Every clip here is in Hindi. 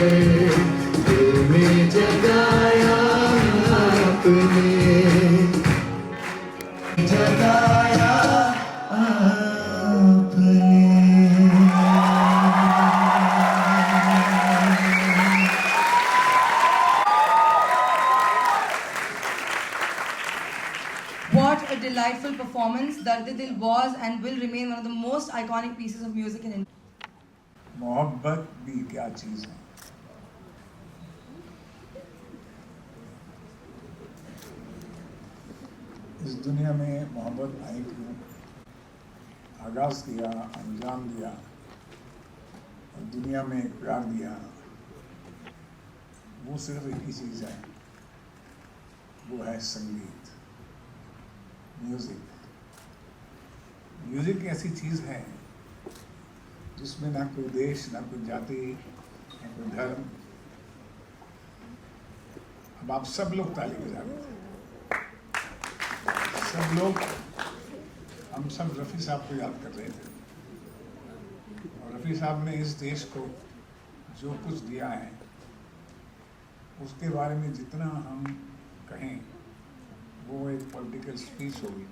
दिल में जगाया आपने, जगाया What a delightful performance. Dard Dil was and will remain one of the most iconic pieces of music in India. मोहब्बत भी क्या चीज़ है। इस दुनिया में मोहब्बत आई क्यों, आगाज़ किया, अंजाम दिया और दुनिया में प्यार दिया, वो सिर्फ एक ही चीज़ है, वो है संगीत, म्यूज़िक। म्यूज़िक ऐसी चीज़ है जिसमें ना कोई देश, ना कोई जाति, ना कोई धर्म। अब आप सब लोग ताली बजा रहे थे, सब लोग, हम सब रफ़ी साहब को याद कर रहे थे और रफ़ी साहब ने इस देश को जो कुछ दिया है उसके बारे में जितना हम कहें वो एक पॉलिटिकल स्पीच होगी,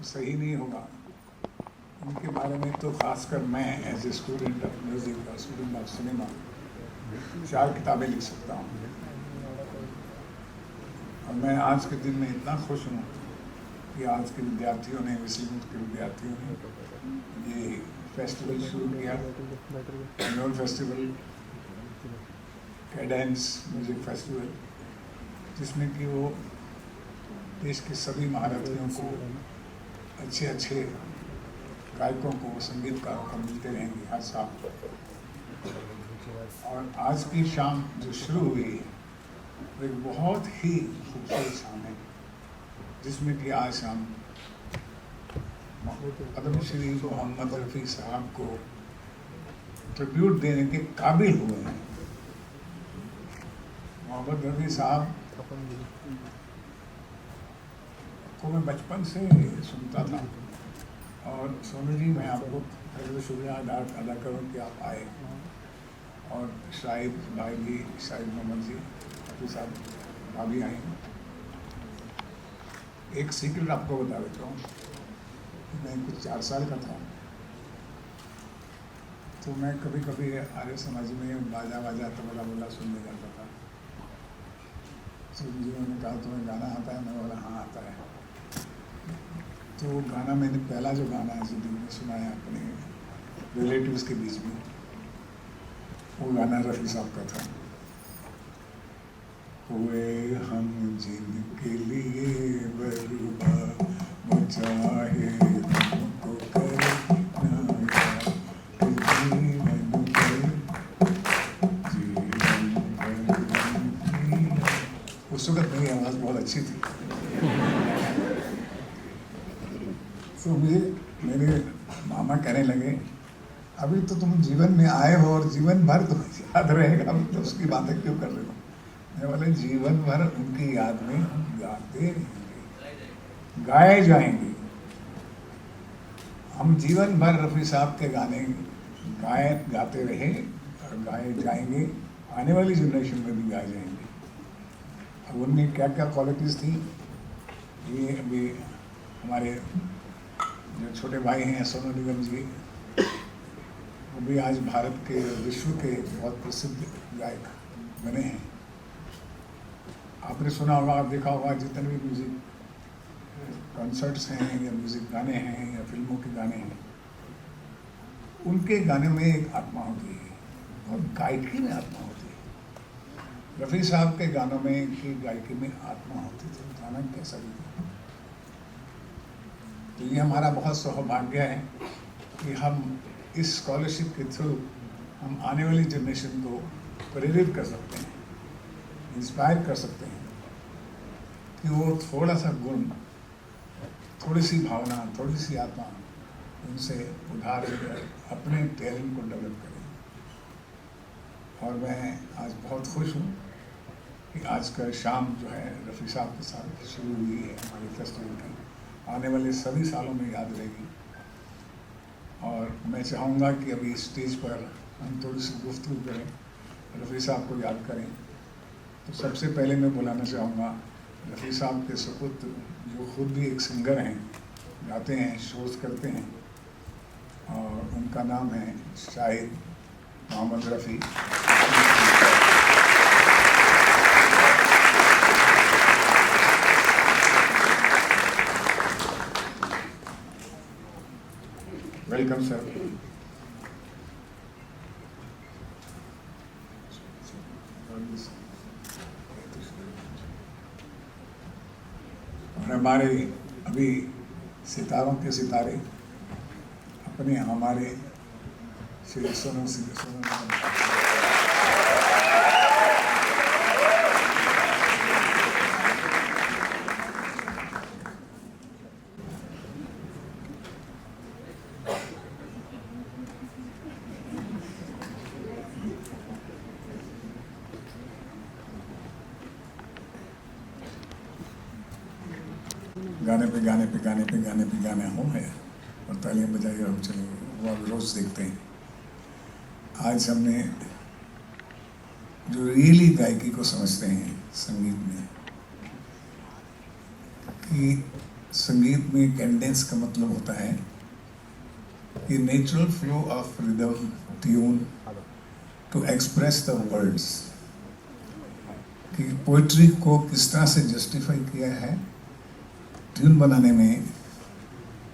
सही नहीं होगा। उनके बारे में तो खासकर मैं as a student of music और स्टूडेंट ऑफ सिनेमा 4 किताबें लिख सकता हूँ। और मैं आज के दिन में इतना खुश हूँ कि आज के विद्यार्थियों ने, विश्वविद्यालय के विद्यार्थियों ने ये फेस्टिवल शुरू किया, annual festival, Cadence music festival, जिसमें कि वो देश के सभी महारथियों को, अच्छे अच्छे गायकों को, संगीतकारों को मिलते रहेंगे हर साल। और आज की शाम जो शुरू हुई वो एक बहुत ही खूबसूरत शाम है, जिसमें कि आज हम पद्मश्री मोहम्मद रफ़ी साहब को ट्रिब्यूट देने के काबिल हुए हैं। मोहम्मद रफ़ी साहब को मैं बचपन से सुनता था और सोनू जी, मैं आपको पहले शुक्रिया अदा करूँ कि आप आए और शाहिद भाई भी, शाहिद मोहम्मद जी, रफ़ी साहब भाभी आई। एक सीक्रेट आपको बता देता हूँ कि मैं कुछ 4 साल का था तो मैं कभी कभी आर्य समाज में बाजा बाजा तबला बोला सुनने जाता था। सोनू जी ने कहा तुम्हें गाना आता है? मैं बोला हाँ आता है। तो गाना मैंने पहला जो गाना है ज़िंदगी में सुना है अपने रिलेटिव्स के बीच में, वो गाना रफ़ी साहब का था, हुए हम जिनके लिए बर्बाद, वो चाहे हमको करे उस वक्त मेरी आवाज़ बहुत अच्छी थी। तो मेरे मामा कहने लगे अभी तो तुम जीवन में आए हो और जीवन भर तुम्हें याद रहेगा, तो उसकी बातें क्यों कर रहे हो? मैं बोले जीवन भर उनकी याद में हम गाते रहेंगे, गाए जाएंगे। हम जीवन भर रफ़ी साहब के गाने गाते रहे और गाए जाएंगे, आने वाली जनरेशन में भी गाए जाएंगे। अब उनमें क्या क्या क्वालिटीज़ थी, ये अभी हमारे जो छोटे भाई हैं सोनू निगम जी, वो भी आज भारत के, विश्व के बहुत प्रसिद्ध गायक बने हैं। आपने सुना होगा, आप देखा होगा, जितने भी म्यूज़िक कॉन्सर्ट्स हैं या म्यूज़िक गाने हैं या फिल्मों के गाने हैं, उनके गाने में एक आत्मा होती है और गायकी में आत्मा होती है। रफ़ी साहब के गानों में की गायकी में आत्मा होती थी, गाना कैसा भी था। तो ये हमारा बहुत सौभाग्य है कि हम इस स्कॉलरशिप के थ्रू हम आने वाली जनरेशन को प्रेरित कर सकते हैं, इंस्पायर कर सकते हैं कि वो थोड़ा सा गुण, थोड़ी सी भावना, थोड़ी सी आत्मा उनसे उधार लेकर अपने टैलेंट को डेवलप करें। और मैं आज बहुत खुश हूँ कि आज का शाम जो है रफ़ी साहब के साथ शुरू हुई है हमारे फेस्टिवल की, आने वाले सभी सालों में याद रहेगी। और मैं चाहूँगा कि अभी स्टेज पर हम थोड़ी सी गुफ्तगू करें, रफ़ी साहब को याद करें। तो सबसे पहले मैं बुलाना चाहूँगा रफ़ी साहब के सुपुत्र, जो खुद भी एक सिंगर हैं, गाते हैं, शोज करते हैं, और उनका नाम है शाहिद मोहम्मद रफ़ी। Welcome sir. और हमारे अभी सितारों के सितारे अपने हमारे श्री सोनू गाने हो है और तालियां बजाइए और चलिए, वो आप रोज़ देखते हैं। आज हमने जो रियली गायकी को समझते हैं संगीत में, कि संगीत में कैडेंस का मतलब होता है कि natural flow of rhythm tune to express the words, कि पोइट्री को किस तरह से जस्टिफाई किया है ट्यून बनाने में,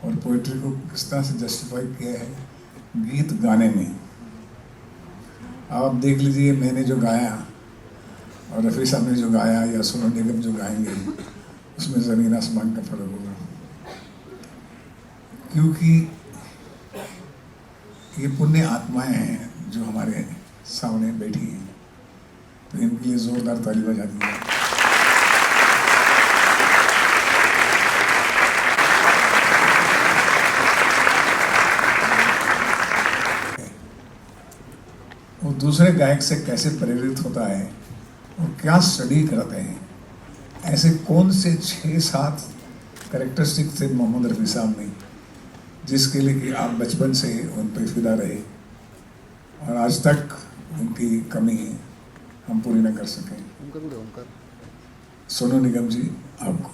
और पोइट्री को किस तरह से जस्टिफाई किया है गीत गाने में। आप देख लीजिए, मैंने जो गाया और रफ़ी साहब ने जो गाया या सोनू निगम जो गाएंगे, उसमें ज़मीन आसमान का फर्क होगा, क्योंकि ये पुण्य आत्माएं हैं जो हमारे सामने बैठी हैं। तो इनके लिए ज़ोरदार ताली बजा दीजिए। वो दूसरे गायक से कैसे प्रेरित होता है और क्या स्टडी करते हैं, ऐसे कौन से 6-7 कैरेक्टरिस्टिक थे मोहम्मद रफ़ी साहब में, जिसके लिए कि आप बचपन से उन पर फिदा रहे और आज तक उनकी कमी हम पूरी न कर सकें। सोनू निगम जी, आपको।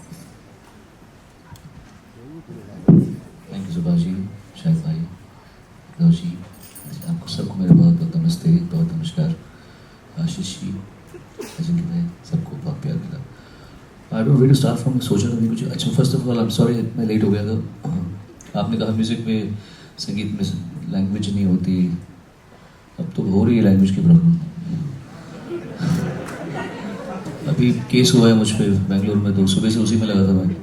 थैंक यू सुभाष जी, शाहिद भाई, दोषी, आपको सबको मेरा बहुत बहुत नमस्ते, बहुत नमस्कार। आशीष जी, अजिंक्य भाई, सबको बहुत प्यार मिला। I don't way to start from, सोचा था कुछ अच्छा। First of all I am sorry, मैं लेट हो गया था। आपने कहा म्यूज़िक में, संगीत में लैंग्वेज नहीं होती, अब तो हो रही है लैंग्वेज की प्रॉब्लम। अभी केस हुआ है मुझ पर बेंगलोर में, तो सुबह से उसी में लगा था मैं,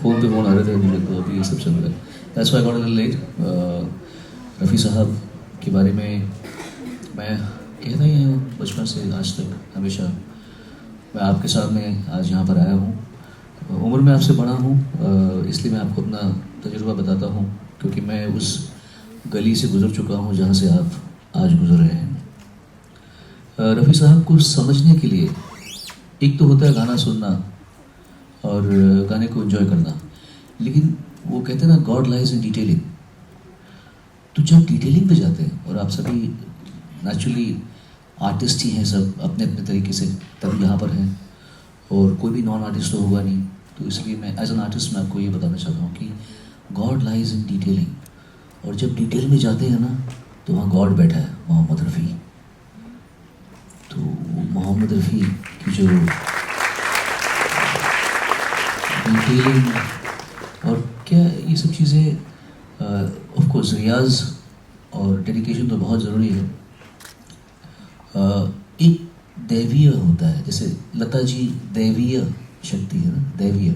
फ़ोन पे फ़ोन आ रहे थे मुझे, तो अभी ये सब चल रहा है। That's why I got a little late. Rafi साहब के बारे में मैं कहता ही हूँ बचपन से आज तक, हमेशा। मैं आपके सामने आज यहाँ पर आया हूँ, उम्र में आपसे बड़ा हूँ, इसलिए मैं आपको अपना तजुर्बा बताता हूँ, क्योंकि मैं उस गली से गुजर चुका हूँ जहाँ से आप आज गुजर रहे हैं। रफ़ी साहब को समझने के लिए एक तो होता है गाना सुनना और गाने को एंजॉय करना, लेकिन वो कहते हैं ना, गॉड लाइज इन डिटेलिंग। तो जब डिटेलिंग पे जाते हैं, और आप सभी नेचुरली आर्टिस्ट ही हैं, सब अपने अपने तरीके से तभी यहाँ पर हैं, और कोई भी नॉन आर्टिस्ट तो होगा नहीं। तो इसलिए मैं एज एन आर्टिस्ट मैं आपको ये बताना चाहता हूँ कि गॉड लाइज इन डिटेलिंग, और जब डिटेल में जाते हैं ना, तो वहाँ गॉड बैठा है, मोहम्मद रफ़ी। तो मोहम्मद रफ़ी की जो डिटेलिंग और क्या ये सब चीज़ें, ऑफ कोर्स रियाज और डेडिकेशन तो बहुत ज़रूरी है। एक दैवीय होता है, जैसे लता जी दैवीय शक्ति है ना, दैवीय,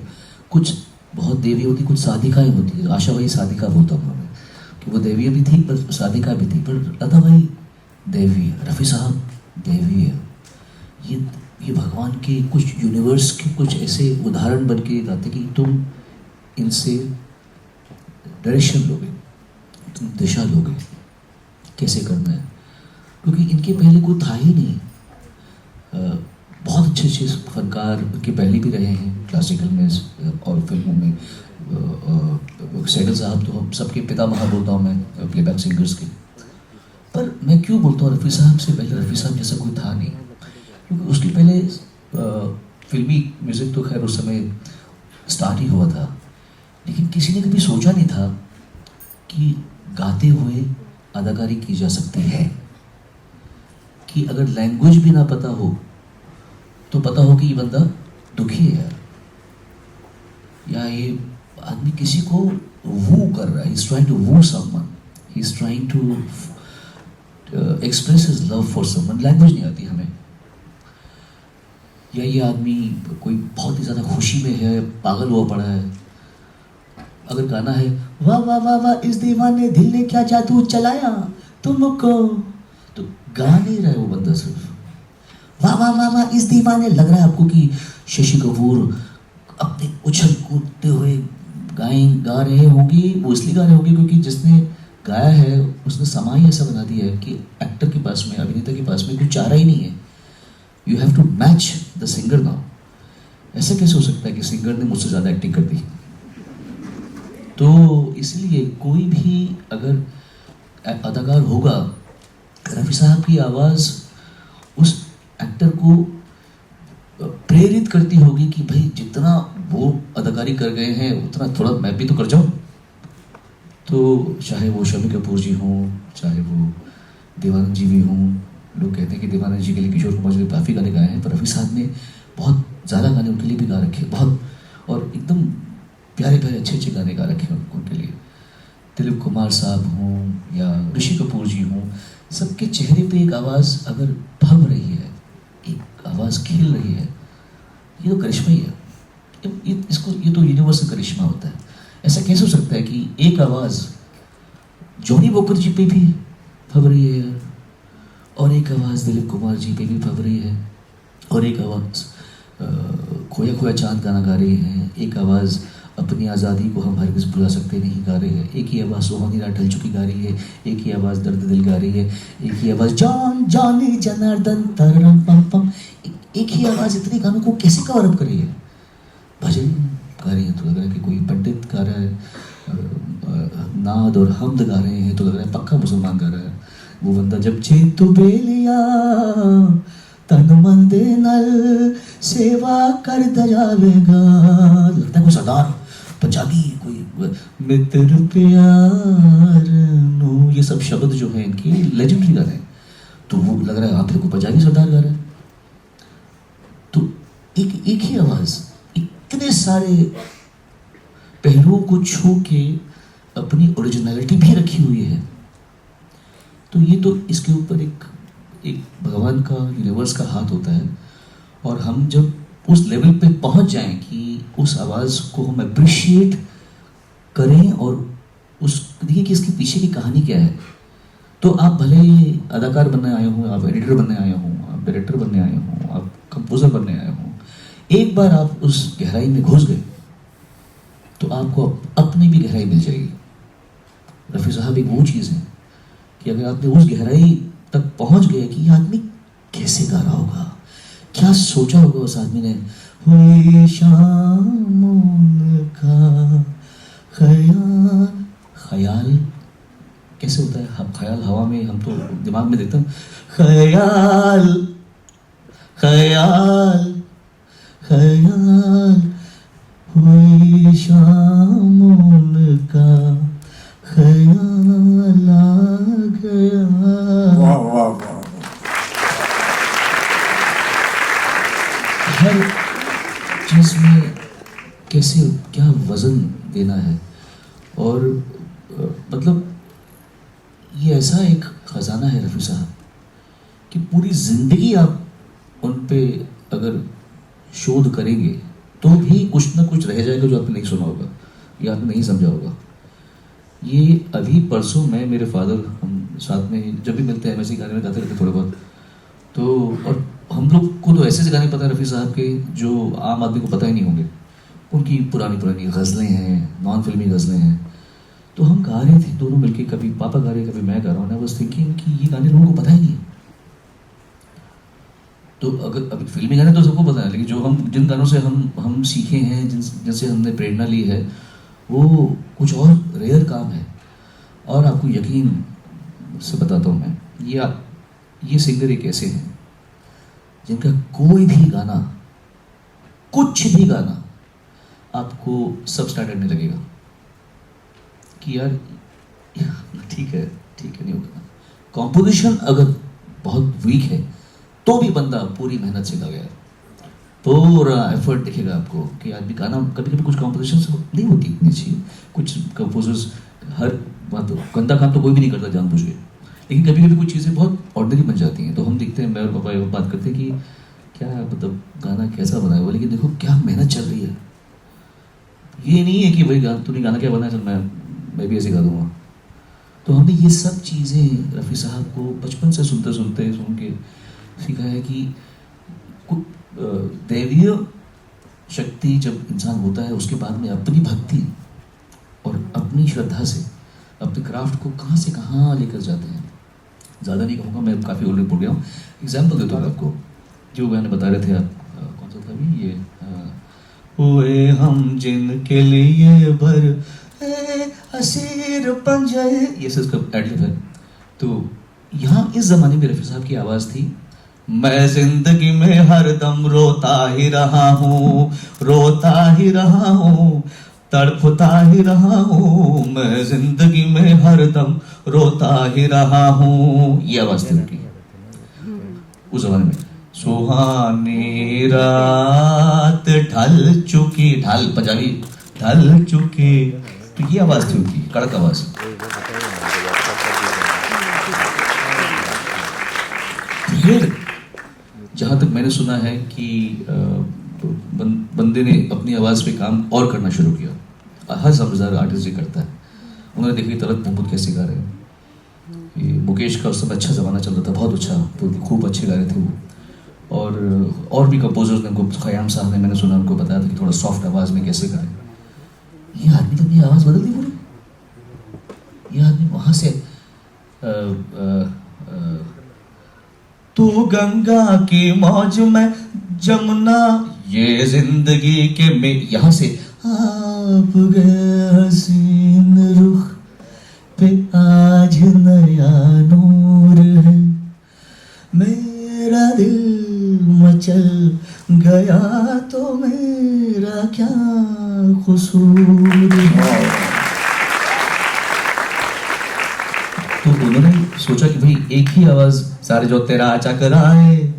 कुछ बहुत दैवीय होती, कुछ साधिकाएँ होती है। आशा भाई साधिका बोलता हूँ मैं, कि वो दैवीय भी थी पर साधिका भी थी, पर लता भाई दैवीय, रफ़ी साहब दैवीय। ये भगवान के कुछ यूनिवर्स के कुछ ऐसे उदाहरण बन के गाते कि तुम इनसे डायरेक्शन लोगे, तुम दिशा लोगे, कैसे करना है, क्योंकि इनके पहले कोई था ही नहीं। बहुत अच्छे अच्छे फनकार इनके पहले भी रहे हैं, क्लासिकल में और फिल्मों में। सैगल साहब तो हम सबके पितामह बोलता हूँ मैं, प्लेबैक सिंगर्स के। पर मैं क्यों बोलता हूँ रफ़ी साहब से पहले रफ़ी साहब जैसा कोई था नहीं, क्योंकि उसके पहले फिल्मी म्यूज़िक तो खैर उस समय स्टार्ट ही हुआ था, लेकिन किसी ने कभी सोचा नहीं था कि गाते हुए अदाकारी की जा सकती है, कि अगर लैंग्वेज भी ना पता हो तो पता हो कि ये बंदा दुखी है या ये आदमी किसी को वू कर रहा है, he is trying to woo someone, he is trying to express his love for someone. Language नहीं आती हमें, या ये आदमी कोई बहुत ही ज़्यादा खुशी में है, पागल हुआ पड़ा है। अगर गाना है वाह वाह वाह वाह इस दीवाने दिल ने क्या जादू चलाया तुमको, तो गा नहीं रहा है वो बंदा, सिर्फ वाह वाह वाह वाह इस दीवाने, लग रहा है आपको कि शशि कपूर अपने उछल कूदते हुए गा रहे होंगे। वो इसलिए गा रहे होंगे क्योंकि जिसने गाया है उसने समा ही ऐसा बना दिया है कि एक्टर के पास में, अभिनेता के पास में कुछ चारा ही नहीं है। You have to match the singer now. ऐसा कैसे हो सकता है कि सिंगर ने मुझसे ज़्यादा एक्टिंग कर दी? तो इसलिए कोई भी अगर अदाकार होगा, रफ़ी साहब की आवाज़ उस एक्टर को प्रेरित करती होगी कि भाई जितना वो अदाकारी कर गए हैं उतना थोड़ा मैं भी तो कर जाऊं। तो चाहे वो शम्मी कपूर जी हों, चाहे वो देवानंद जी भी हों, लोग कहते हैं कि देवानंद जी के लिए किशोर कुमार जी ने काफ़ी गाने गाए हैं, पर रफ़ी साहब ने बहुत ज़्यादा गाने उनके लिए भी गा रखे, बहुत, और एकदम प्यारे प्यारे अच्छे अच्छे गाने गा रखे हैं उनके लिए। दिलीप कुमार साहब हों या ऋषि कपूर जी हों, सबके चेहरे पे एक आवाज़ अगर भग रही है, एक आवाज़ खिल रही है, ये तो करिश्मा ही है। ये तो यूनिवर्सल करिश्मा होता है। ऐसा कैसे हो सकता है कि एक आवाज़ जॉनी वॉकर जी पे भी भग रही है, और एक आवाज़ दिलीप कुमार जी पे भी भग रही है, और एक आवाज़ खोया खोया चांद गाना गा रही है, एक आवाज़ अपनी आज़ादी को हम हरगिज़ भुला सकते नहीं गा रही है, एक ही आवाज़ सुहानी रात ढल चुकी गा रही है, एक ही आवाज़ दर्द दिल गा रही है, एक ही आवाज़ जॉन जॉनी जनार्दन तरम पम पम, एक ही आवाज़ इतने गानों को कैसे कवर अप कर रही है? भजन गा रही है तो लग रहा है कि कोई पंडित गा रहा है, नाद और हमद गा रहे हैं तो लग रहा है पक्का मुसलमान गा रहा है। वो बंदा जब चेतु बेलिया तन मन दे नल सेवा कर दजावेगा, लगता है कोई सरदार पंजाबी, कोई मित्र प्यार नो, ये सब शब्द जो हैं इनके लेजेंडरी गाने हैं, तो वो लग रहा है आप को पंजाबी सरदार गा रहा है। तो एक ही आवाज़ इतने सारे पहलुओं को छू के अपनी ओरिजिनलिटी भी रखी हुई है। तो ये तो इसके ऊपर एक भगवान का, यूनिवर्स का हाथ होता है, और हम जब उस लेवल पे पहुंच जाएं कि उस आवाज़ को हम अप्रिशिएट करें और उस देखिए कि इसके पीछे की कहानी क्या है। तो आप भले ही अदाकार बनने आए हों, आप एडिटर बनने आए हों, आप डायरेक्टर बनने आए हों, आप कंपोजर बनने आए हों, एक बार आप उस गहराई में घुस गए तो आपको अपनी भी गहराई मिल जाएगी। रफ़ी साहब एक वो चीज़ है कि अगर आपने उस गहराई तक पहुंच गए कि ये आदमी कैसे गा रहा होगा, क्या सोचा होगा उस आदमी ने, हुई शाम का ख्याल, ख्याल कैसे होता है? ख्याल हवा में, हम तो दिमाग में देखते हैं ख्याल ख्याल ख्याल, हुई शाम का ख्याल आ गया। वाह वाह वाह। हर चीज़ में कैसे क्या वज़न देना है, और मतलब ये ऐसा एक ख़जाना है रफ़ी साहब कि पूरी ज़िंदगी आप उन पे अगर शोध करेंगे तो भी कुछ ना कुछ रह जाएगा जो आपने नहीं सुना होगा या आपने नहीं समझा होगा। ये अभी परसों मैं, मेरे फादर, हम साथ में जब भी मिलते हैं वैसे गाने में गाते रहते थोड़े बहुत, तो और हम लोग को तो ऐसे गाने पता है रफ़ी साहब के जो आम आदमी को पता ही नहीं होंगे। उनकी पुरानी पुरानी गज़लें हैं, नॉन फिल्मी गज़लें हैं, तो हम गा रहे थे दोनों मिलके, कभी पापा गा रहे, कभी मैं गा रहा हूँ। आई वाज थिंकिंग कि ये गाने लोगों को पता ही नहीं है। तो अगर अभी फिल्मी गाने तो सबको पता है, लेकिन जो जिन गानों से हम सीखे हैं, जिनसे हमने प्रेरणा ली है, वो कुछ और रेयर काम है। और आपको यकीन से बताता हूँ मैं, ये सिंगर एक ऐसे हैं जिनका कोई भी गाना, कुछ भी गाना आपको सब स्टार्ट नहीं लगेगा कि यार ठीक है नहीं होगा। कॉम्पोजिशन अगर बहुत वीक है तो भी बंदा पूरी मेहनत से गा गया, पूरा एफर्ट दिखेगा आपको कि आदमी गाना, कभी कभी कुछ कॉम्पोजिशन नहीं होती इतनी अच्छी, कुछ कंपोजर्स हर बात, गंदा काम तो कोई भी नहीं करता जानबूझ के, लेकिन कभी कभी कुछ चीज़ें बहुत ऑर्डिनरी बन जाती हैं। तो हम देखते हैं, मैं और पापा बात करते हैं कि क्या मतलब गाना कैसा बनाया हुआ, लेकिन देखो क्या मेहनत चल रही है। ये नहीं है कि भाई तूने गाना क्या बनाया, चल मैं भी ऐसे गा दूंगा। तो हमने ये सब चीज़ें रफ़ी साहब को बचपन से सुन के सीखा है कि दैवीय शक्ति जब इंसान होता है उसके बाद में अपनी भक्ति और अपनी श्रद्धा से अपने क्राफ्ट को कहाँ से कहाँ लेकर जाते हैं। ज़्यादा नहीं कहूँगा, मैं काफ़ी ऑलरेडी बोल गया हूँ। एग्जाम्पल देता हूँ आपको, जो मैंने बता रहे थे आप, कौन सा था अभी ये, ओए हम जिनके लिए भर असीर पंजर, ये इसका एडलिब है। तो यहाँ इस ज़माने में रफ़ी साहब की आवाज़ थी, मैं जिंदगी में हरदम रोता ही रहा हूँ, तड़पता ही रहा हूँ, मैं जिंदगी में हरदम रोता ही रहा हूँ। ये आवाज़ थी उनकी उस ज़माने में। सुहानी रात ढल चुकी, ढल पंजाबी, ढल चुकी, तो ये आवाज़ थी उनकी, कड़क आवाज़। फिर जहाँ तक मैंने सुना है कि बंदे ने अपनी आवाज़ पे काम और करना शुरू किया, हर समझदार आर्टिस्ट ये करता है। उन्होंने देखी तरत महमूद कैसे गा रहे हैं, ये मुकेश का उस समय अच्छा ज़माना चल रहा था, बहुत अच्छा, तो खूब अच्छे गा रहे थे वो। और भी कंपोजर्स ने उनको, ख़याम साहब ने, मैंने सुना, उनको बताया था कि थोड़ा सॉफ्ट आवाज़ में कैसे गाएं। ये आदमी तो अपनी आवाज़ बदल दी पूरी। ये आदमी वहाँ से तू गंगा की मौज में जमुना, ये जिंदगी के में, यहाँ से आप गए हसीन रुख पे आज नया नूर है, मेरा दिल मचल गया तो मेरा क्या कसूर है। तो उन्होंने सोचा कि भाई एक ही आवाज सारे जो तेरा चकराए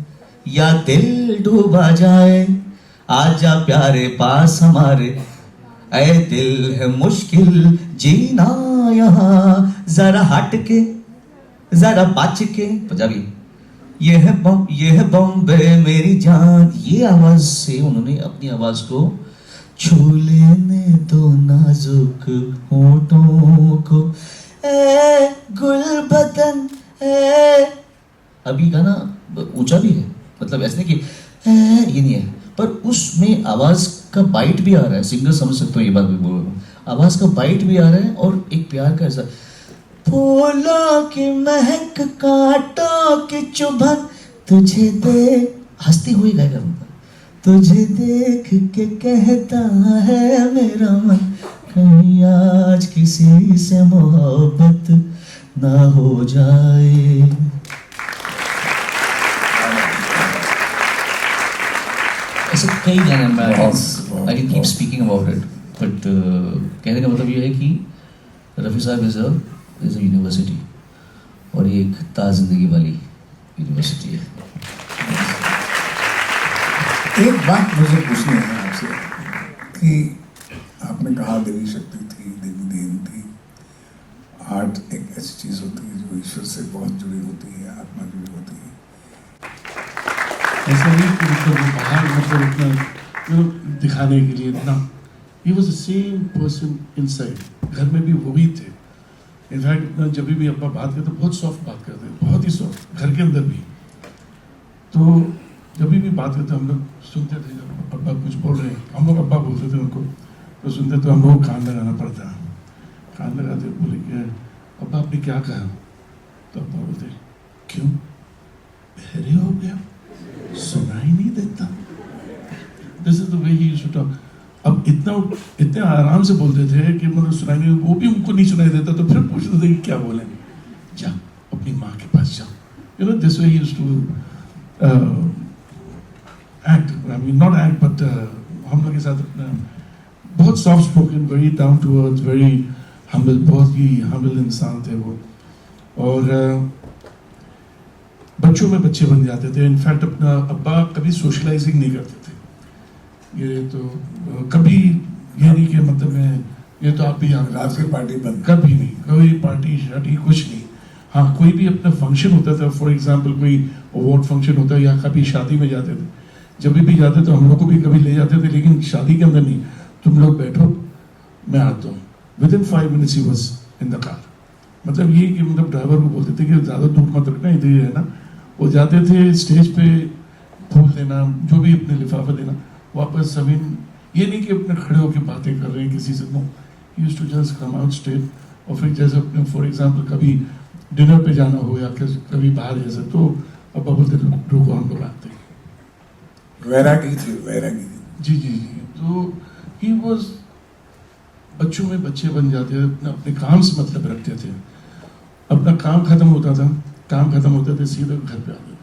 या दिल डूबा जाए, आजा प्यारे पास हमारे, ऐ दिल है मुश्किल जीना यहाँ, जरा हट के जरा बच के, पंजाबी, ये है बॉम्बे मेरी जान। ये आवाज से उन्होंने अपनी आवाज को छू लेने दो नाजुक होठों को, ए गुल बदन ए। अभी गाना ऊंचा भी है, मतलब ऐसे नहीं कि ये नहीं है, पर उसमें आवाज का बाइट भी आ रहा है। सिंगर समझ सकते हो ये बात भी बोल रहा हूँ, आवाज का बाइट भी आ रहा है और एक प्यार का ऐसा, फूलों की महक कांटों की चुभन तुझे दे, हंसती हुई गाएगा, तुझे देख के कहता है मेरा मन, कहीं आज किसी से मोहब्बत ना हो जाए। ऐसे कई गाने में I can keep speaking about it, but कहने का मतलब ये है कि रफ़ी साहब इज़ अ यूनिवर्सिटी, और ये एक ताज़ जिंदगी वाली यूनिवर्सिटी है। एक बात मुझे पूछनी है आपसे कि आपने कहा देवी शक्ति थी, देवी देन थी। आर्ट एक ऐसी चीज़ होती है जो ईश्वर से बहुत जुड़ी होती है, आत्मा जुड़ी होती है। ऐसा नहीं कि मतलब वो बाहर मतलब इतना दिखाने के लिए इतना, he was the same person inside. घर में भी वो भी थे। इनफैक्ट जब भी अब्बा बात करते बहुत सॉफ्ट बात करते, बहुत ही सॉफ्ट, घर के अंदर भी। तो जब भी बात करते हम लोग सुनते थे, जब अब्बा कुछ बोल रहे हैं, हम लोग अब्बा बोलते थे उनको, तो सुनते तो हम लोग को कान लगाना पड़ता। कान लगाते बोले कि अब्बा आपने क्या कहा, तो अब्बा बोलते क्यों बहरे हो गया, सुनाई नहीं देता। This is the way he used to talk. अब इतने आराम से बोलते थे कि मतलब सुनाई नहीं, वो भी उनको नहीं सुनाई देता, तो फिर पूछते थे कि क्या बोले। जा अब अपनी माँ के पास जाऊँ. You know, this way he used to act. I mean, not act, but हम लोग के साथ बहुत soft spoken, very down to earth, very humble, बहुत ही humble इंसान थे वो. और बच्चों में बच्चे बन जाते थे. इनफैक्ट अपना अब्बा कभी सोशलाइजिंग नहीं करते थे. ये तो कभी ये नहीं कि मतलब मैं ये तो आप भी रात की पार्टी बंद. कभी नहीं, कोई पार्टी शार्टी कुछ नहीं. हाँ, कोई भी अपना फंक्शन होता था, फॉर एग्जांपल कोई अवार्ड फंक्शन होता या कभी शादी में जाते थे, जब भी जाते तो हम लोग को भी कभी ले जाते थे, लेकिन शादी के अंदर नहीं. तुम लोग बैठो, मैं आता हूँ. Within 5 minutes he was in the car. मतलब ये कि मतलब ड्राइवर को बोलते थे कि ज़्यादा दूर मत रखना, इधर ही रहना. वो जाते थे स्टेज पे, फूल देना, जो भी अपने लिफाफा देना, वापस. I mean, ये नहीं कि अपने खड़े होकर बातें कर रहे हैं किसी से. No, he used to just come out straight. और फिर जैसे अपने फॉर एग्जांपल कभी डिनर पे जाना हो या कभी बाहर जैसे, तो अब्बा बोलते रुको हम लोग आते हैं. वैरागी थी, वैरागी. जी जी जी. तो ही वॉज, बच्चों में बच्चे बन जाते थे, अपने काम से मतलब रखते थे. अपना काम खत्म होता था, सीधे घर पे आते थे.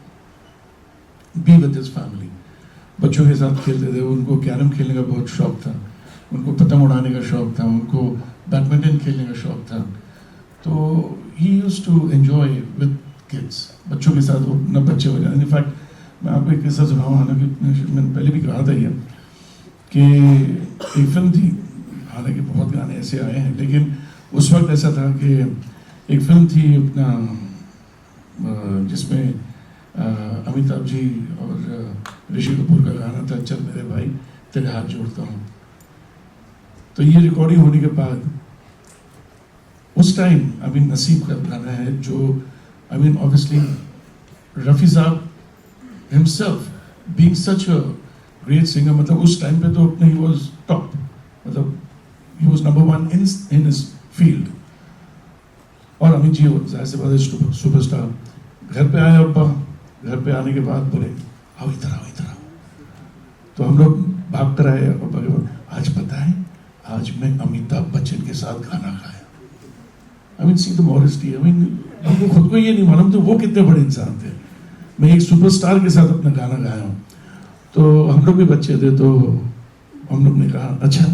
Be with his family. बच्चों के साथ खेलते थे. उनको कैरम खेलने का बहुत शौक था, उनको पतंग उड़ाने का शौक था, उनको बैडमिंटन खेलने का शौक था. तो he used to enjoy with kids. बच्चों के साथ वो अपना बच्चे हो जाए. इनफैक्ट मैं आपको एक किस्सा सुनाऊँ, हालांकि मैंने पहले भी कहा था ये कि एक फिल्म थी, हालांकि बहुत गाने ऐसे आए हैं, लेकिन उस वक्त ऐसा था कि एक फिल्म थी अपना जिसमें अमिताभ जी और ऋषि कपूर का गाना था, चल मेरे भाई तेरे हाथ जोड़ता हूँ. तो ये रिकॉर्डिंग होने के बाद उस टाइम नसीब का गाना है, जो ऑब्वियसली रफ़ी साहब himself being such a great singer, मतलब उस टाइम पे तो अपने ही वाज टॉप, मतलब he was number 1 in his field. और अमित जी जाहिर सी बात है सुपरस्टार. घर पे आए अब्बा, घर पे आने के बाद बोले आओ इधर आओ इधर आओ. तो हम लोग भाग कर आए अब्बा के पास. आज पता है, आज मैं अमिताभ बच्चन के साथ गाना गाया. See the modesty. हमको खुद को ये नहीं मालूम तो वो कितने बड़े इंसान थे. मैं एक सुपरस्टार के साथ अपना गाना गाया हूँ. तो हम लोग भी बच्चे थे, तो हम लोग ने कहा अच्छा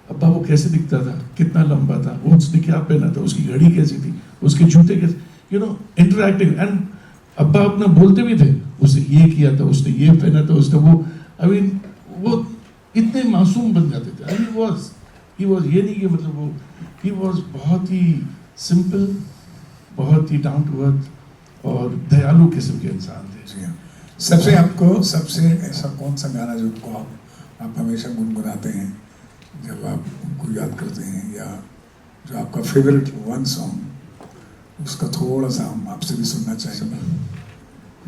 अब्बा वो कैसे दिखता था, कितना लंबा था, उसने क्या पहना था, उसकी घड़ी कैसी थी, उसके जूते कैसे, इंटरैक्टिंग. एंड अब्बा अपना बोलते भी थे, उसने ये किया था, उसने ये पहना था, उसने वो वो इतने मासूम बन जाते थे. ही वॉज ये नहीं कि मतलब वो, ही वॉज बहुत ही सिंपल, बहुत ही डाउन टू अर्थ और दयालु किस्म के इंसान थे. सबसे ऐसा कौन सा गाना जो आप हमेशा गुनगुनाते हैं जब आप उनको याद करते हैं, या जो आपका फेवरेट वन सॉन्ग, उसका थोड़ा सा हम आपसे भी सुनना चाहेंगे.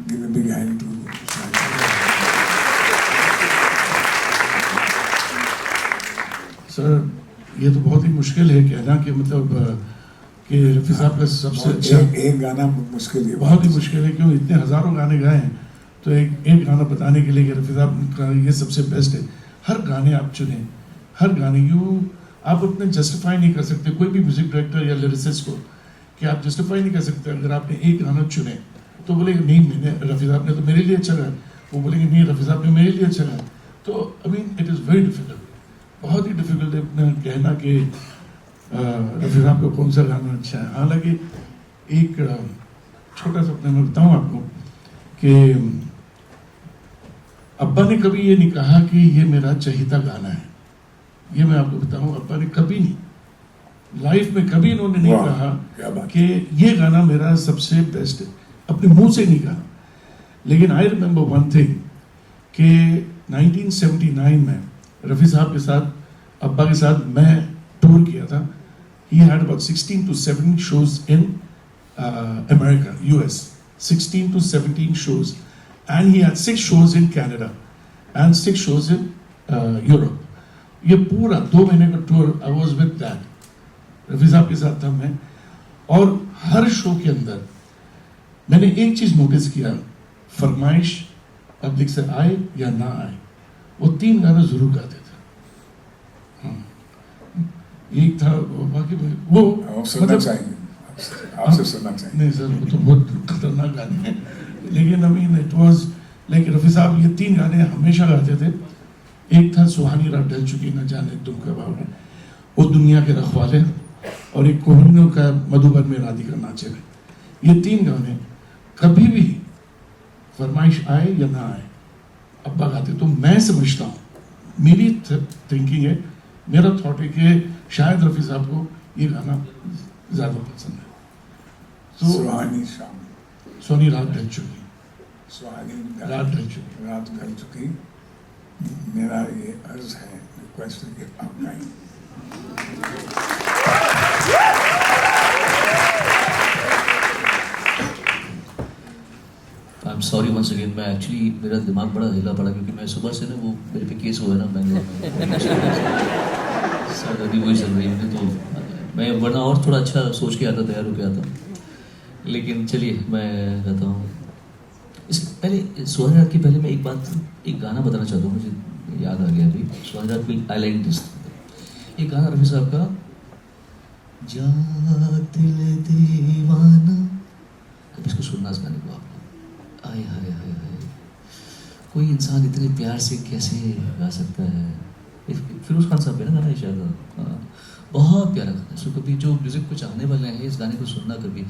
Give a big hand to. Sir ये तो बहुत ही मुश्किल है कहना कि मतलब कि रफ़ी साहब का सबसे अच्छा एक गाना मुश्किल है, बहुत ही मुश्किल है. क्यों, इतने हज़ारों गाने गाए हैं, तो एक गाना बताने के लिए कि रफ़ी साहब का ये सबसे बेस्ट है. हर गाने आप चुने, हर गाने आप अपने जस्टिफाई नहीं कर सकते, कोई भी म्यूजिक डायरेक्टर या लिरिसिस्ट को, कि आप जस्टिफाई नहीं कर सकते. अगर आपने एक गाना चुने तो बोलेंगे नहीं मैंने, रफ़ी साहब ने तो मेरे लिए अच्छा गाया. वो बोलेंगे नहीं रफ़ी साहब ने मेरे लिए अच्छा गाया. तो इट इज़ वेरी डिफिकल्ट, बहुत ही डिफिकल्ट है कहना कि रफ़ी साहब को कौन सा गाना अच्छा है. हालांकि एक छोटा सा अपने मैं बताऊँ आपको कि अब्बा ने कभी ये नहीं कहा कि ये मेरा चहीता गाना है. ये मैं आपको बताऊं, अब्बा ने कभी नहीं, लाइफ में कभी इन्होंने नहीं कहा कि ये गाना मेरा सबसे बेस्ट है. अपने मुंह से नहीं कहा. लेकिन आई रिमेंबर वन थिंग कि 1979 में रफ़ी साहब के साथ, अब्बा के साथ मैं टूर किया था. He had about 16 to 17 shows in America, US. 16 to 17 shows. And he had 6 shows in Canada and 6 shows in Europe. ये पूरा 2 महीने का tour I was with that. Rafi साहब के साथ था मैं. और हर शो के अंदर मैंने एक चीज नोटिस किया, फरमाइश पब्लिक से आए या ना आए, वो 3 गाना जरूर गाते थे. एक था बाकी वो सुनना चाहेंगे. आपसे सुनना चाहिए। नहीं सर, वो तो बहुत खतरनाक गाने हैं, लेकिन I mean it was like Rafi साहब ये 3 गाने हमेशा गाते थे। एक था सुहानी रात ढल चुकी न जाने तुम कब आओगे, वो दुनिया के रखवाले, और एक कोहिनूर का मधुबन में राधिका नाचे। ये 3 गाने कभी भी फरमाइश आए या ना आए अब्बा गाते। तो मैं समझता हूँ, मेरी थिंकिंग है, मेरा थॉट है कि शायद रफ़ी साहब को ये गाना ज़्यादा पसंद है। तो सुहानी शाम, सोनी रात ढल चुकी, सुहानी रात ढल चुकी। रात ढल चुकी। मेरा ये अर्ज है, रिक्वेस्ट है कि आप गाएं। I am sorry once again. मैं एक्चुअली मेरा दिमाग बड़ा हिला पड़ा क्योंकि मैं सुबह से ना वो मेरे पे केस हुआ है ना बैंगलोर में सर, अभी वही चल रही है। तो मैं वरना और थोड़ा अच्छा सोच के आता, तैयार होके आता, लेकिन चलिए मैं कहता हूँ। इस पहले सुहानी रात की पहले मैं एक गाना बताना चाहता हूँ, मुझे याद आ गया अभी। सुहानी रात में आई लाइक दिस, एक गाना रफ़ी साहब का, जा दिल दीवाना। अब इसको सुनना, इस गाने को आप, आय हाय हाय हाय, कोई इंसान इतने प्यार से कैसे गा सकता है। फिरोज खान साहब है ना गाना, शायद बहुत प्यारा गाना है। सो कभी जो म्यूजिक को चाहने वाले हैं इस गाने को सुनना कभी।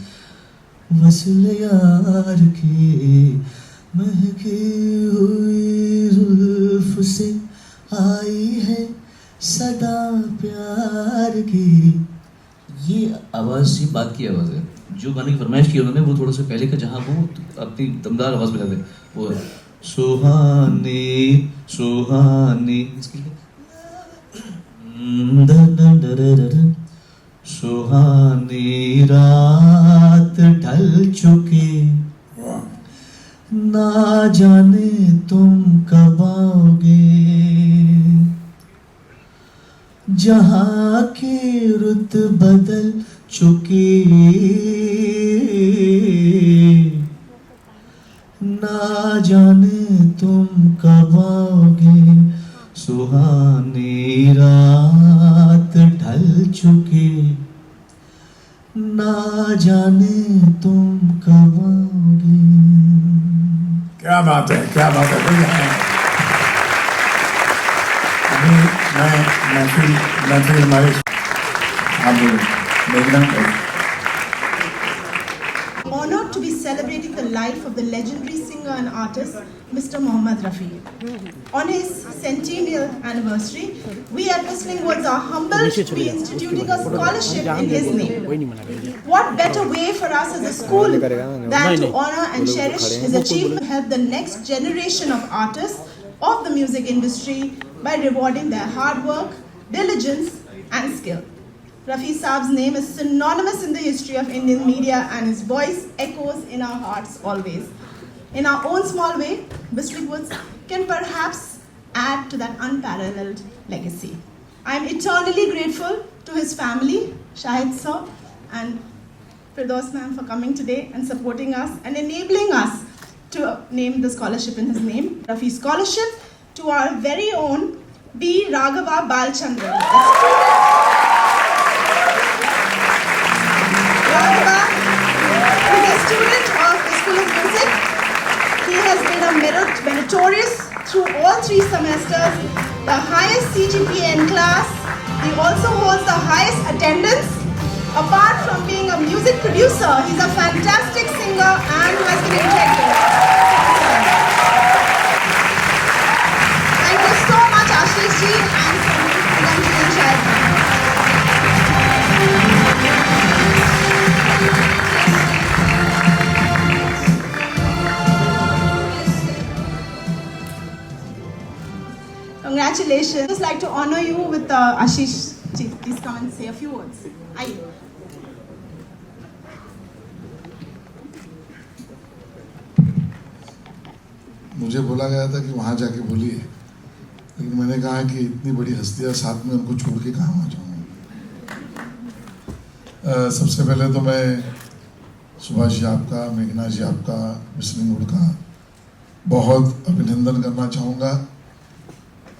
वसल यार के महके हुई जुल्फ से आई है सदा प्यार की। ये आवाज़ ही बात की आवाज़ है। जो गाने की फरमाइश की उन्होंने वो थोड़ा सा पहले का, जहाँ वो अपनी दमदार आवाज़ में गाते वो सुहानी सुहानी, इसकी सुहानी रात ढल चुकी, वाह, ना जाने तुम कब आओगे, जहाँ की रुत बदल चुकी, ना जाने तुम कब आओगे, सुहानी रात ढल चुकी, ना जाने तुम कब आओगे। क्या बात है, क्या बात है। अभी मैं हमारे आप मेघना Honored to be celebrating the life of the legendary singer and artist, Mr. Mohammad Rafi. On his centennial anniversary, we at Whistling Woods are humbled to be instituting a scholarship in his name. What better way for us as a school than to honor and cherish his achievement, help the next generation of artists of the music industry by rewarding their hard work, diligence, and skill. Rafi Saab's name is synonymous in the history of Indian media and his voice echoes in our hearts always. In our own small way, Whistling Woods can perhaps add to that unparalleled legacy. I am eternally grateful to his family, Shahid sir and Firdaus ma'am for coming today and supporting us and enabling us to name the scholarship in his name. Rafi Scholarship to our very own B. Raghava Balchandran. Raghava is a student of the School of Music. He has been a meritorious through all 3 semesters, the highest CGPA in class. He also holds the highest attendance. Apart from being a music producer, he's a fantastic singer and has been integral. Thank you so much, Ashish ji and Ranjit and Shahid ji. Congratulations. I'd just like to honor you with Ashish ji. Please come and say a few words. Aye. मुझे बोला गया था कि वहाँ जाके बोलिए, लेकिन मैंने कहा कि इतनी बड़ी हस्तियाँ साथ में उनको छोड़ के कहाँ वहाँ जाऊँगा। सबसे पहले तो मैं सुभाष जी आपका, मेघना जी आपका, व्हिस्लिंग वुड का बहुत अभिनंदन करना चाहूँगा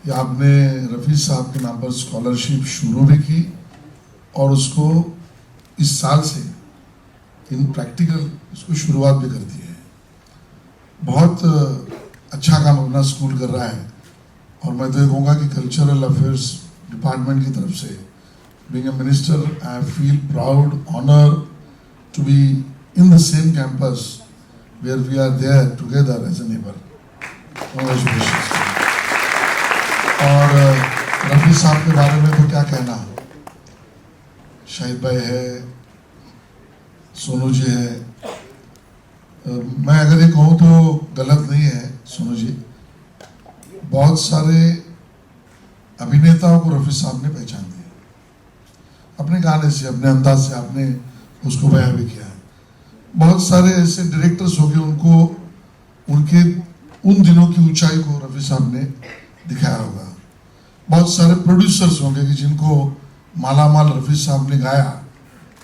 कि आपने रफ़ी साहब के नाम पर स्कॉलरशिप शुरू भी की और उसको इस साल से इन प्रैक्टिकल उसको शुरुआत भी कर दी है। बहुत अच्छा काम अपना स्कूल कर रहा है और मैं तो ये कहूँगा कि कल्चरल अफेयर्स डिपार्टमेंट की तरफ से being a minister, I feel proud, honor to be in the same campus where we are there together as a neighbor. Congratulations. और रफी साहब के बारे में तो क्या कहना, शाहिद भाई है, सोनू जी है। मैं अगर ये कहूँ तो गलत नहीं है सोनू जी, बहुत सारे अभिनेताओं को रफी साहब ने पहचान दिया अपने गाने से, अपने अंदाज से। आपने उसको बयां भी किया है। बहुत सारे ऐसे डायरेक्टर्स हो गए, उनको उनके उन दिनों की ऊंचाई को रफी साहब ने दिखाया होगा। बहुत सारे प्रोड्यूसर्स होंगे कि जिनको माला माल रफी साहब ने गाया,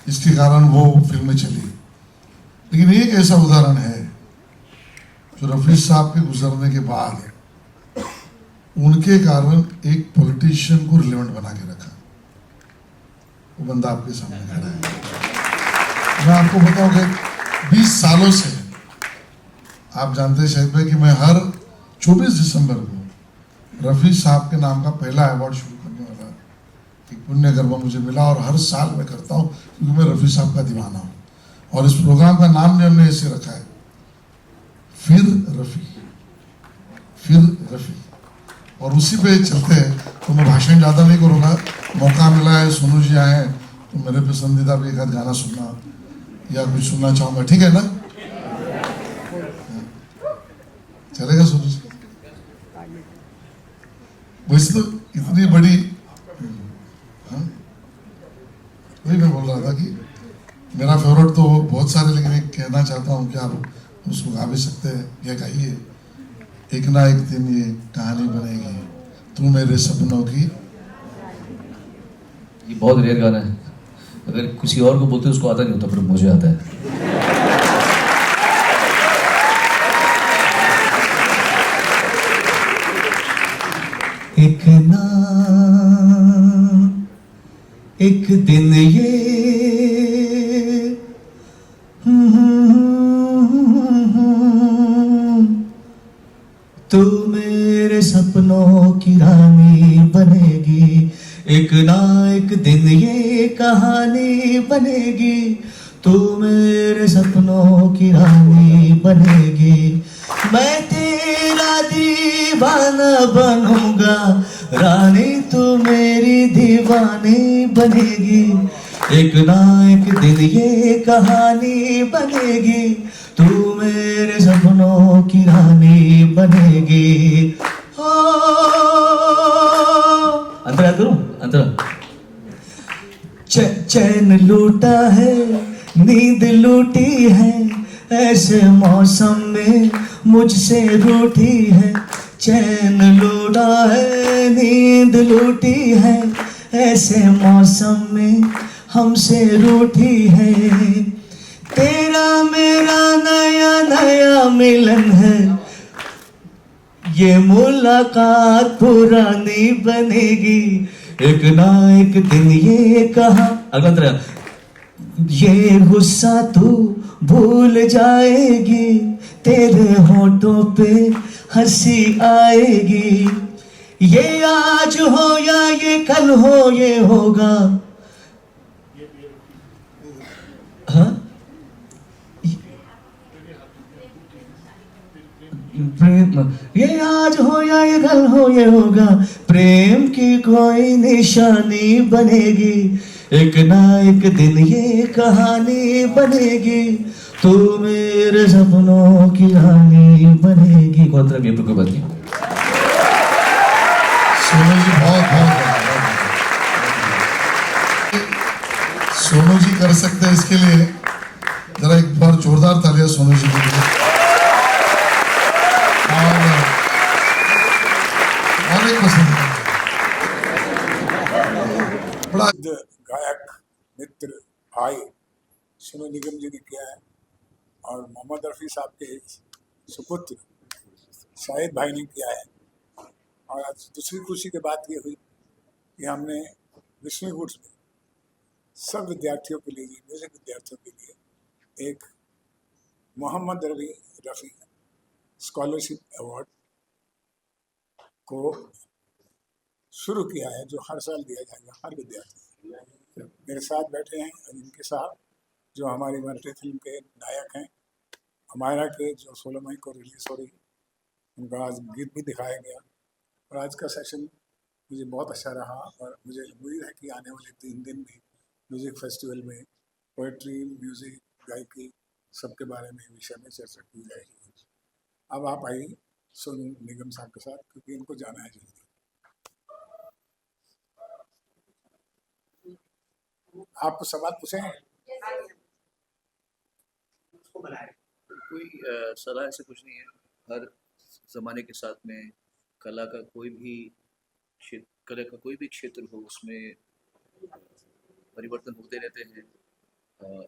इसके कारण वो फिल्में चली। लेकिन एक ऐसा उदाहरण है जो रफी साहब के गुजरने के बाद उनके कारण एक पॉलिटिशियन को रिलेवेंट बना के रखा। वो बंदा आपके सामने खड़ा है। मैं आपको बताऊं कि 20 सालों से, आप जानते हैं शायद भाई कि मैं हर 24 दिसंबर को रफी साहब के नाम का पहला अवार्ड शुरू करने वाला एक पुण्य कर्म मुझे मिला और हर साल मैं करता हूं क्योंकि मैं रफी साहब का दीवाना हूं। और इस प्रोग्राम का नाम भी हमने ऐसे रखा है, फिर रफी, फिर रफी। और उसी पे चलते हैं। तो मैं भाषण ज़्यादा नहीं करूँगा, मौका मिला है, सोनू जी आए हैं तो मेरे पसंदीदा भी एक आध गाना सुनना या कुछ सुनना चाहूँगा, ठीक है ना? चलेगा सोनू जी? वैसे तो इतनी बड़ी, वही मैं बोल रहा था कि मेरा फेवरेट तो बहुत सारे, लेकिन एक कहना चाहता हूँ कि आप उसको गा भी सकते हैं या गाइए। एक ना एक दिन ये कहानी बनेगी, तू मेरे सपनों की। ये बहुत रेयर गाना है, अगर किसी और को बोलते उसको आता नहीं होता, पर मुझे आता है। एक ना एक दिन ये तू मेरे सपनों की रानी बनेगी। एक ना एक दिन ये कहानी बनेगी, तू मेरे सपनों की रानी बनेगी। मैं तेरा दीवाना बनूंगा, रानी तू मेरी दीवानी बनेगी। एक ना एक दिन ये कहानी बनेगी, तू मेरे सपनों की रानी बनेगी। हो अंतरा करूं, अंतरा। चैन लूटा है, नींद लूटी है, ऐसे मौसम में मुझसे रूठी है। चैन लूटा है, नींद लूटी है, ऐसे मौसम में हमसे रूठी है। तेरा मेरा नया नया मिलन है, ये मुलाकात पुरानी बनेगी। एक ना एक दिन ये कहा, अगला अंतरा। ये गुस्सा तू भूल जाएगी, तेरे होठों पे हंसी आएगी। ये आज हो या ये कल हो, ये होगा। हाँ? प्रेम, ये आज हो या ये कल हो, ये होगा। प्रेम की कोई निशानी बनेगी, एक ना एक दिन ये कहानी बनेगी, तू मेरे सपनों की रानी बनेगी। को अंतरा गेम कोई बात नहीं। सोनू जी बहुत बहुत सोनू जी कर सकते हैं, इसके लिए जरा एक बार जोरदार तालियां सोनू जी के लिए। और एक पसंद बड़ा गायक मित्र भाई सोनू निगम जी ने किया है और मोहम्मद रफ़ी साहब के सुपुत्र शाहिद भाई ने किया है। और आज दूसरी खुशी की बात ये हुई कि हमने विष्णु गुड्स में सब विद्यार्थियों के लिए, म्यूजिक विद्यार्थियों के लिए एक मोहम्मद रफ़ी स्कॉलरशिप अवार्ड को शुरू किया है, जो हर साल दिया जाएगा हर विद्यार्थी। मेरे साथ बैठे हैं इनके साथ, जो हमारी मराठी फिल्म के नायक हैं, हमारा के जो 16 मई को रिलीज़ हो रही है, उनका आज गीत भी दिखाया गया। और आज का सेशन मुझे बहुत अच्छा रहा और मुझे उम्मीद है कि आने वाले 3 दिन भी म्यूज़िक फेस्टिवल में पोइट्री, म्यूज़िक, गायकी सबके बारे में विषय में चर्चा की जाएगी। अब आप आइए सोनू निगम साहब के साथ, क्योंकि इनको जाना है जल्दी। आप सवाल पूछें? कोई सलाह ऐसे कुछ नहीं है। हर ज़माने के साथ में कला का कोई भी क्षेत्र हो, उसमें परिवर्तन होते रहते हैं।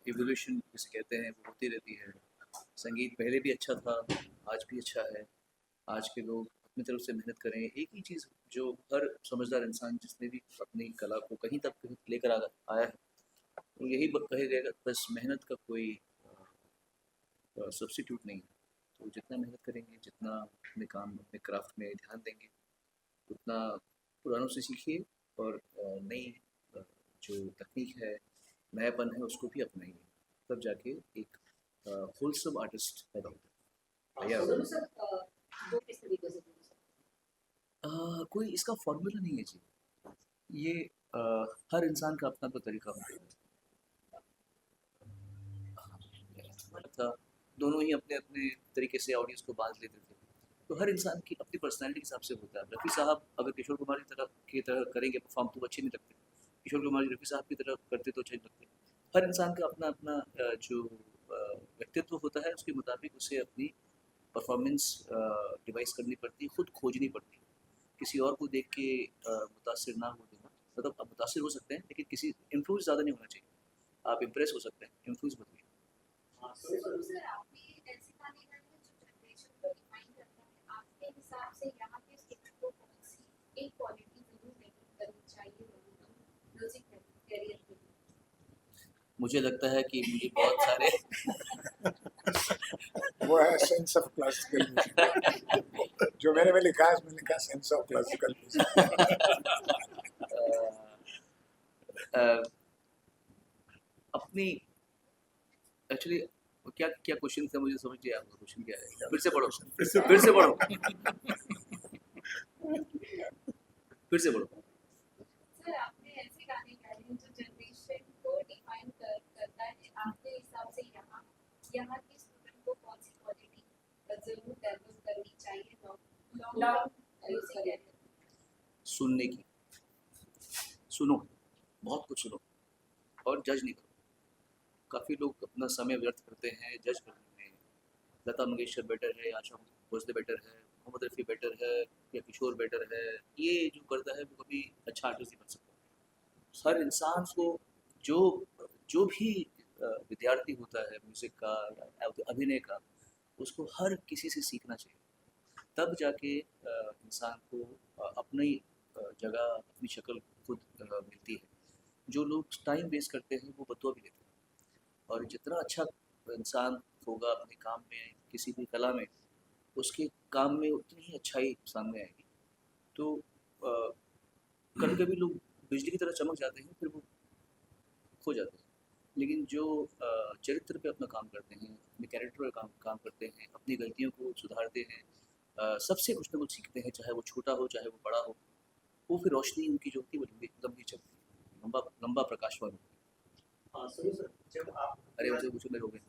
इवोल्यूशन जिसे कहते हैं वो होती रहती है। संगीत पहले भी अच्छा था, आज भी अच्छा है। आज के लोग अपनी तरफ से मेहनत करें। एक ही चीज़ जो हर समझदार इंसान जिसने भी अपनी कला को कहीं तक लेकर आया है, वो यही कहेगा, बस मेहनत का कोई सब्स्टिट्यूट नहीं है। तो जितना मेहनत करेंगे, जितना अपने काम, अपने क्राफ्ट में ध्यान देंगे, उतना पुरानों से सीखिए और नई जो तकनीक है, नयापन है, उसको भी अपनाइए। तब जाके एक होलसम आर्टिस्ट पैदा होता है। कोई इसका फॉर्मूला नहीं है जी। ये हर इंसान का अपना अपना तरीका होता है। था, दोनों ही अपने अपने तरीके से ऑडियंस को बांध लेते थे। तो हर इंसान की अपनी पर्सनैलिटी के हिसाब से होता है। रफ़ी साहब अगर किशोर कुमार की तरह करेंगे परफॉर्म तो अच्छे नहीं लगते। किशोर कुमार जी रफ़ी साहब की तरह करते तो अच्छे नहीं लगते। हर इंसान का अपना अपना जो व्यक्तित्व होता है, उसके मुताबिक उसे अपनी परफॉर्मेंस डिवाइस करनी पड़ती है, खुद खोजनी पड़ती है। किसी और को देख के मुतासिर ना हो देना, मतलब आप मुतासिर हो सकते हैं लेकिन किसी इन्फ्लुएंस ज़्यादा नहीं होना चाहिए। आप इम्प्रेस हो सकते हैं, इन्फ्लुएंस मत होइए। सर, आपने ऐसे गाने गाए हैं जो जनरेशन को डिफाइन करता है। आपके हिसाब से यहाँ पे स्टूडेंट को कौन सी एक क्वालिटी जरूर डेवलप करनी चाहिए म्यूजिक करियर के लिए? मुझे लगता है कि मुझे बहुत सारे वो है सेंस ऑफ क्लासिकल म्यूजिक। जो मैंने में लिखा है, उसमें लिखा सेंस ऑफ क्लासिकल म्यूजिक। अपनी एक्चुअली क्या क्या क्वेश्चन था, मुझे समझ नहीं आया। क्वेश्चन क्या है? फिर से पढ़ो। फिर से पढ़ो। फिर से पढ़ो। सर, आपने ऐसे गाने गाए हैं जो जनरेशन को डिफाइन करता है। आपके हिसाब से यहाँ के स्टूडेंट को कौन सी क्वालिटी जरूर डेवलप करनी चाहिए लॉन्ग म्यूजिक करियर? सुनने की। सुनो, बहुत कुछ सुनो और जज नहीं करो। काफ़ी लोग अपना समय व्यर्थ करते हैं जज करने में। लता मंगेशकर बेटर है, आशा भोसले बेटर है, मोहम्मद रफ़ी बेटर है या किशोर बेटर है। ये जो करता है वो कभी अच्छा आर्टिस्ट नहीं बन सकता। हर इंसान को जो जो भी विद्यार्थी होता है म्यूज़िक का या अभिनय का, उसको हर किसी से सीखना चाहिए। तब जाके इंसान को अपनी जगह, अपनी शक्ल खुद मिलती है। जो लोग टाइम वेस्ट करते हैं वो बतौर भी लेते हैं। और जितना अच्छा इंसान होगा अपने काम में, किसी भी कला में, उसके काम में उतनी ही अच्छाई सामने आएगी। तो कभी कभी लोग बिजली की तरह चमक जाते हैं, फिर वो खो जाते हैं। लेकिन जो चरित्र पे अपना काम करते हैं, अपने कैरेक्टर पर काम करते हैं, अपनी गलतियों को सुधारते हैं, सबसे कुछ ना कुछ सीखते हैं, चाहे वो छोटा हो चाहे वो बड़ा हो, वो फिर रोशनी उनकी जो होती है वो लंबी चलती है, लंबा प्रकाशवान होती है। जब आप अरे मुझे पूछो, मेरे हो गए।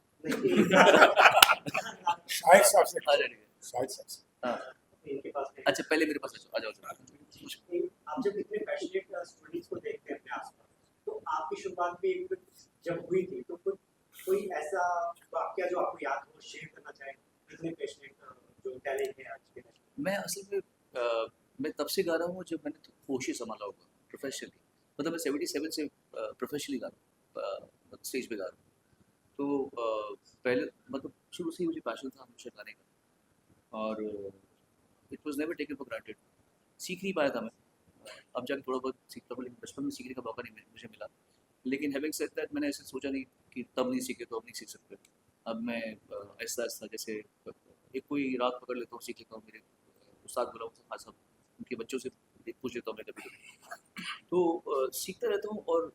शाहिद साहब से आ जाइए। शाहिद साहब से। हाँ, इनके पास अच्छा पहले मेरे पास आ जाओ। आप जब इतने पैशनेट स्टूडेंट्स को देखते हैं अपने आसपास, तो आपकी शुरुआत भी जब हुई थी तो कोई ऐसा वाकया जो आपको याद हो, शेयर करना चाहें? इतने पैशनेट जो टैलेंट है आज के टाइम में। मैं असल में मैं तब से गा रहा हूँ जब मैंने होश ही संभाला होगा प्रोफेशनली। मतलब मैं 77 से प्रोफेशनली गा रहा हूँ, स्टेज पे गा रहा हूँ। तो पहले मतलब शुरू से ही मुझे पैशन था हमेशा गाने का, और it was never taken for granted. सीख नहीं पाया था मैं, अब जाके थोड़ा बहुत सीखता हूँ, लेकिन बचपन में सीखने का मौका नहीं मुझे मिला। लेकिन हैविंग सेड दैट, मैंने ऐसे सोचा नहीं कि तब नहीं सीखे तो अब नहीं सीख सकते। अब मैं ऐसा ऐसा जैसे एक कोई राग पकड़ लेता हूँ, सीख लेता हूँ। मेरे उस्ताद गुलाम खान साहब, उनके बच्चों से पूछ लेता हूँ मैं कभी कभी, तो सीखता रहता हूँ। और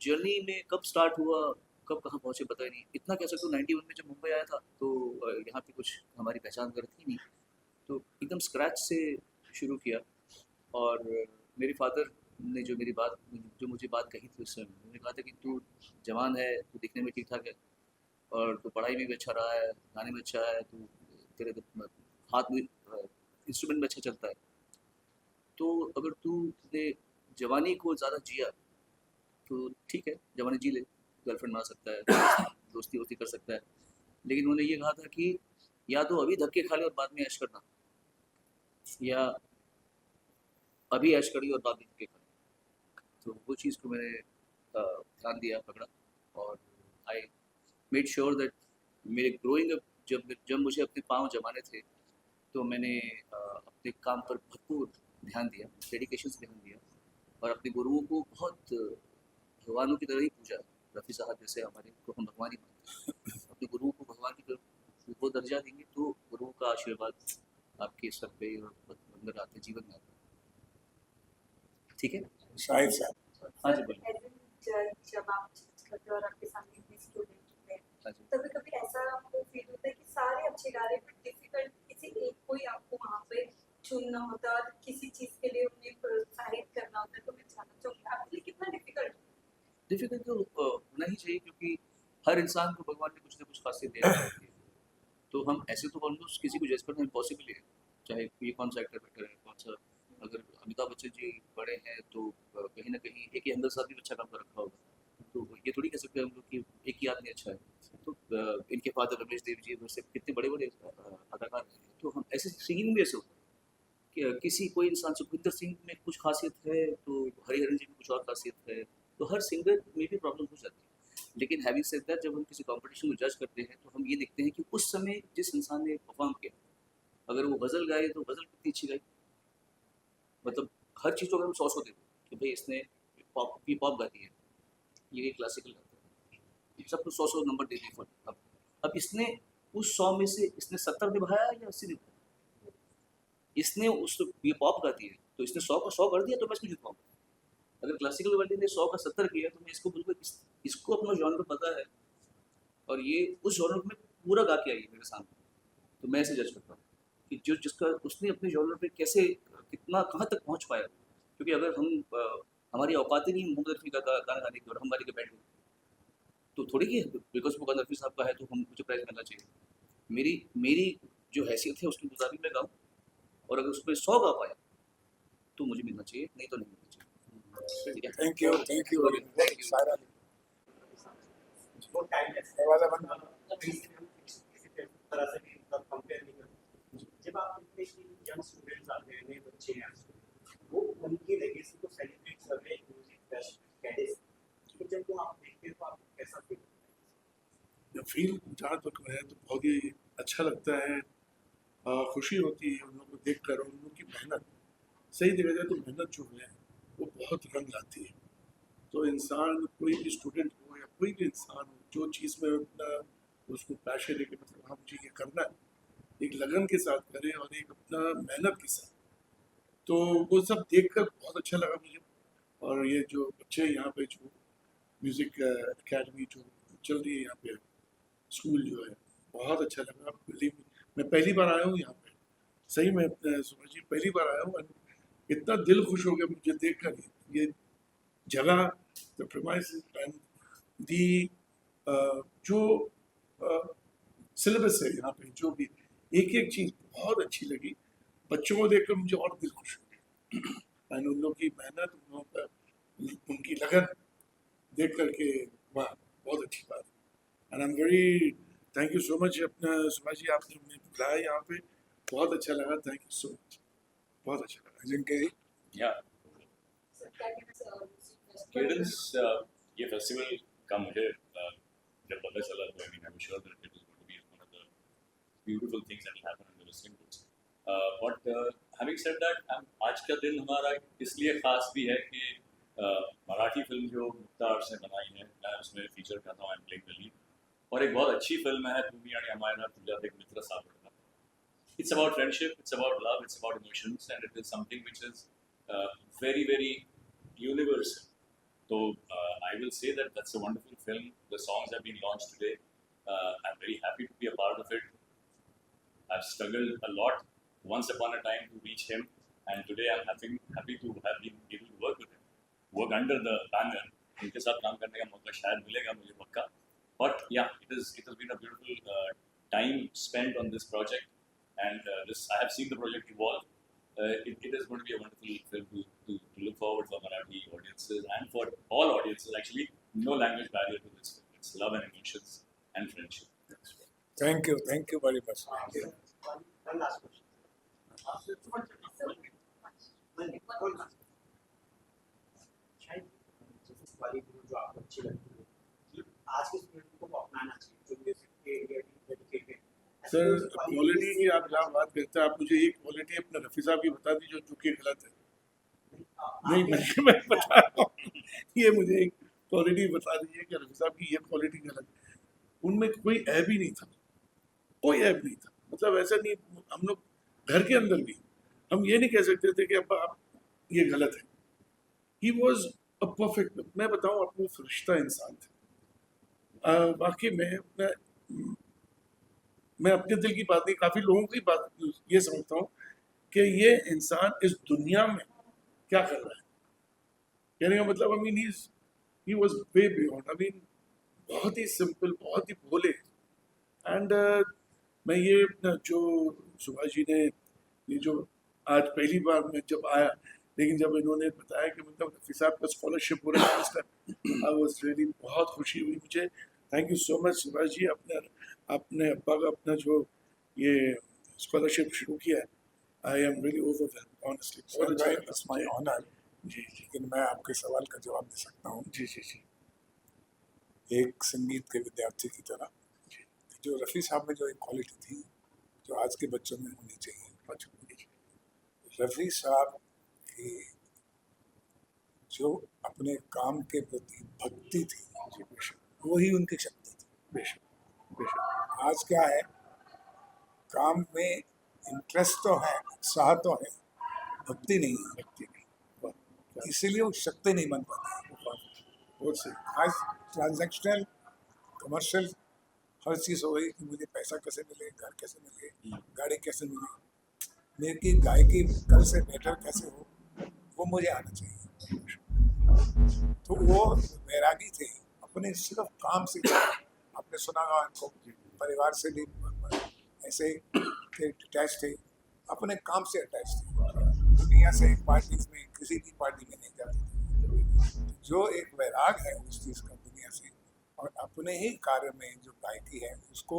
जर्नी में कब स्टार्ट हुआ, कब कहाँ पहुँचे पता ही नहीं। इतना कह सकता हूँ 91 में जब मुंबई आया था तो यहाँ पे कुछ हमारी पहचान कर थी नहीं, तो एकदम स्क्रैच से शुरू किया। और मेरे फादर ने जो मुझे बात कही थी उस समय, उन्होंने कहा था कि तू जवान है, तू दिखने में ठीक ठाक है, और तू पढ़ाई में भी अच्छा रहा है, गाने में अच्छा है, तू तेरे तो हाथ में इंस्ट्रूमेंट में अच्छा चलता है, तो अगर तू ने जवानी को ज़्यादा जिया तो ठीक है, जवानी जी ले, गर्लफ्रेंड बना सकता है, दोस्ती वोस्ती कर सकता है, लेकिन उन्होंने ये कहा था कि या तो अभी धक्के खा ले और बाद में ऐश करना, या अभी ऐश करी और बाद में धक्के खा ले। तो वो चीज़ को मैंने ध्यान दिया, पकड़ा, और आई मेड श्योर दैट मेरे ग्रोइंग अप जब मुझे अपने पाँव जमाने थे, तो मैंने अपने काम पर भरपूर ध्यान दिया, डेडिकेशन से ध्यान दिया, और अपने गुरुओं को बहुत भगवानों की तरह ही पूजा। रफ़ी साहब जैसे हमारे को हम भगवान ही मानते हैं, अपने गुरुओं को भगवान की तरह वो दर्जा देंगे तो गुरुओं का आशीर्वाद आपके सर पे और अंदर आते जीवन में आता है। ठीक है, शाहिद साहब। हाँ जी बोलिए। जब आप जज करते हो और आपके सामने इतने स्टूडेंट होते हैं, हाँ जी। कभी कभी ऐसा आपको फील होता है कि सारे अच्छे गा रहे हैं बट डिफिकल्ट किसी एक को ही आपको वहाँ पे चुनना होता है और किसी चीज़ के लिए उन्हें प्रोत्साहित करना होता है, तो मैं जानना चाहूँगी आपके लिए कितना डिफिकल्ट तो होना ही चाहिए, क्योंकि हर इंसान को भगवान ने कुछ ना कुछ खासियत दे रखी है। तो हम ऐसे तो ऑलमोस्ट किसी को जज करना इम्पॉसिबल है, चाहे ये कौन सा एक्टर बेटर है, कौन सा। अगर अमिताभ बच्चन जी बड़े हैं तो कहीं ना कहीं एक ही अंदर साथ भी अच्छा काम कर रखा होगा, तो ये थोड़ी कह सकते हैं हम लोग कि एक ही आदमी अच्छा है। तो इनके फादर रमेश देव जी वैसे कितने बड़े बड़े अदाकार हैं, तो हम ऐसे सिंगिंग भी ऐसे होता है कि किसी कोई इंसान, सुखविंदर सिंह में कुछ खासियत है तो हरिहरन जी में कुछ और खासियत है, तो हर सिंगर में भी प्रॉब्लम हो जाती है। लेकिन हैविंग सेड दैट, जब हम किसी कंपटीशन को जज करते हैं तो हम ये देखते हैं कि उस समय जिस इंसान ने परफॉर्म किया, अगर वो गज़ल गाए तो गज़ल कितनी अच्छी गाई, मतलब हर चीज़ को अगर हम 100 दे दो कि भाई इसने पॉप गाती है, ये क्लासिकल गाता है, ये सब कुछ 100 नंबर दे दिए। अब इसने उस 100 में से इसने 70 निभाया या 80 निभाया, इसने उस ये पॉप गाती है तो इसने 100 का 100 कर दिया तो मैं इसको जितवाऊंगा। अगर क्लासिकल वर्ल्ड ने 100 का 70 किया तो मैं इसको बिल्कुल इसको अपना जॉनर पता है और ये उस जॉनर में पूरा गा के आई है मेरे सामने, तो मैं ऐसे जज करता हूँ कि जो जिसका उसने अपने जॉनर पे कैसे कितना कहाँ तक पहुँच पाया। क्योंकि अगर हम हमारी औकात ही नहीं मोहम्मद रफ़ी का गाना गाने की और हम गाने के बैठ गए तो थोड़ी ही बिकॉज वो गाना रफ़ी साहब का है तो हम मुझे प्राइज़ मिलना चाहिए। मेरी जो हैसियत है उसके मुताबिक मैं गाऊँ, और अगर उसमें 100 गा पाया तो मुझे मिलना चाहिए, नहीं तो नहीं मिलना चाहिए। ठीक है, थैंक यू वेरी मच सारा। वो टाइमलेस दरवाजा बंद कर। किसी तरह से भी कंपेयर नहीं करते। जब आप देखते हैं कि यंग स्टूडेंट्स आते हैं, नए बच्चे हैं, वो उनकी लेगेसी को सेलिब्रेट कर रहे हैं म्यूजिक फेस्ट कैडेस, तो जब वो आप देखते हैं तो आपको कैसा फील होता है? फील जहाँ तक है तो बहुत ही अच्छा लगता है, खुशी होती है उन लोगों को देख कर। उन लोगों की मेहनत, सही देखा जाए तो मेहनत जो है वो बहुत रंग लाती है। तो इंसान, कोई भी स्टूडेंट हो या कोई भी इंसान हो, जो चीज़ में अपना उसको पैशन है कि मतलब हाँ मुझे ये करना है, एक लगन के साथ करे और एक अपना मेहनत के साथ, तो वो सब देखकर बहुत अच्छा लगा मुझे। और ये जो बच्चे यहाँ पे जो म्यूज़िक एकेडमी जो चल रही है यहाँ पे, स्कूल जो है, बहुत अच्छा लगा। मैं पहली बार आया हूँ यहाँ पे, सही में सुभाष जी पहली बार आया हूँ, इतना दिल खुश हो गया मुझे देख कर। ये जगह, द प्रीमाइसेस एंड दी जो सिलेबस है यहाँ पे, जो भी एक एक चीज़ बहुत अच्छी लगी। बच्चों को देखकर मुझे और दिल खुश हो गया, एंड उन लोगों की मेहनत, उन लोगों का उनकी लगन देख करके वाह, बहुत अच्छी बात है। And I am very thank you so much अपना सुभाष जी, आपने हमें बुलाया यहाँ पे, बहुत अच्छा लगा। थैंक यू सो मच, बहुत अच्छा लगा। जिनके या केडेंस, ये फेस्टिवल का मुझे जब पता चला तो I am sure that it is going to be one of the beautiful things that will happen in the listening books. But having said that, आज का दिन हमारा इसलिए खास भी है कि मराठी फिल्म जो मुक्ता आर्ट्स ने बनाई है, मैं उसमें फीचर करता हूँ, I am playing the lead, और एक बहुत अच्छी फिल्म है तुम्ही आणि अमायना तुझ्यात एक मित्र सापडला. It's about friendship, it's about love, it's about emotions, and it is something which is very, very universal. So I will say that that's a wonderful film. The songs have been launched today. I'm very happy to be a part of it. I've struggled a lot once upon a time to reach him, and today I'm happy to have been able to work with him, work under the banner. उनके साथ काम करने का मौका शायद मिलेगा मुझे पक्का. But yeah, it has been a beautiful time spent on this project, and I have seen the project evolve. It is going to be a wonderful film to look forward for Marathi audiences and for all audiences. Actually, no language barrier to this film. It's love and emotions and friendship. Thank you very much. One last question. शायद वाली जो आपको अच्छी लगती है कि आज के स्टूडेंट को अपनाना चाहिए जो म्यूजिक के लिए डेडिकेटेड. सर क्वालिटी की आप जहाँ बात करते हैं, आप मुझे एक क्वालिटी अपने रफ़ी साहब की बता दीजिए जो कि गलत है. नहीं मैं बता रहा हूँ, ये मुझे एक क्वालिटी बता दीजिए कि रफ़ी साहब की ये क्वालिटी गलत है. उनमें कोई ऐब ही नहीं था, कोई ऐब नहीं था. मतलब ऐसा नहीं, हम लोग घर के अंदर भी हम ये नहीं कह सकते थे कि अब आप ये गलत है. He was a perfect. मैं बताऊँ आपको, फरिश्ता इंसान थे. वाकई में मैं अपने दिल की बात नहीं, काफ़ी लोगों की बात ये समझता हूँ कि ये इंसान इस दुनिया में क्या कर रहा है. कहने का मतलब, I mean he was way beyond. I mean बहुत ही सिंपल, बहुत ही भोले. एंड मैं ये जो सुभाष जी ने ये जो आज पहली बार मैं जब आया, लेकिन जब इन्होंने बताया कि मतलब रफ़ी साहब का स्कॉलरशिप हो रहा है, आई वाज रियली बहुत खुशी हुई मुझे. Thank you so much Subhash ji. अपने अब्बा का अपना जो ये स्कॉलरशिप शुरू किया है, I am really overwhelmed honestly. It's my honor. जी जी लेकिन मैं आपके सवाल का जवाब दे सकता हूँ जी जी जी एक संगीत के विद्यार्थी की तरह. जो रफ़ी साहब में जो एक क्वालिटी थी जो आज के बच्चों में होनी चाहिए. रफ़ी साहब की जो अपने काम के प्रति भक्ति थी, वही उनकी शक्ति थी. बेशक बेशक. आज क्या है, काम में इंटरेस्ट तो है, उत्साह तो है, भक्ति नहीं है. भक्ति नहीं. इसीलिए वो शक्ति नहीं बन पाती. बहुत सही. आज ट्रांजैक्शनल कमर्शियल हर चीज़ हो गई कि मुझे पैसा कैसे मिले, घर कैसे मिले, गाड़ी कैसे मिले. मेरी गायकी कल से बेटर कैसे हो, वो मुझे आना चाहिए. तो वो वैरागी थे, अपने सिर्फ काम से. आपने सुना होगा उनको, परिवार से भी ऐसे थे, डिटैच थे, अपने काम से अटैच थे. दुनिया से पार्टी में, किसी भी पार्टी में नहीं जाते थे. जो एक वैराग है उस चीज़ का दुनिया से, और अपने ही कार्य में जो गायकी है उसको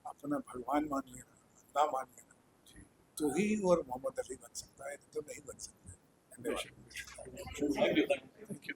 अपना भगवान मान लेना, अल्लाह मान लेना, तो ही और मोहम्मद अली बन सकता है, तो नहीं बन सकता. Thank you.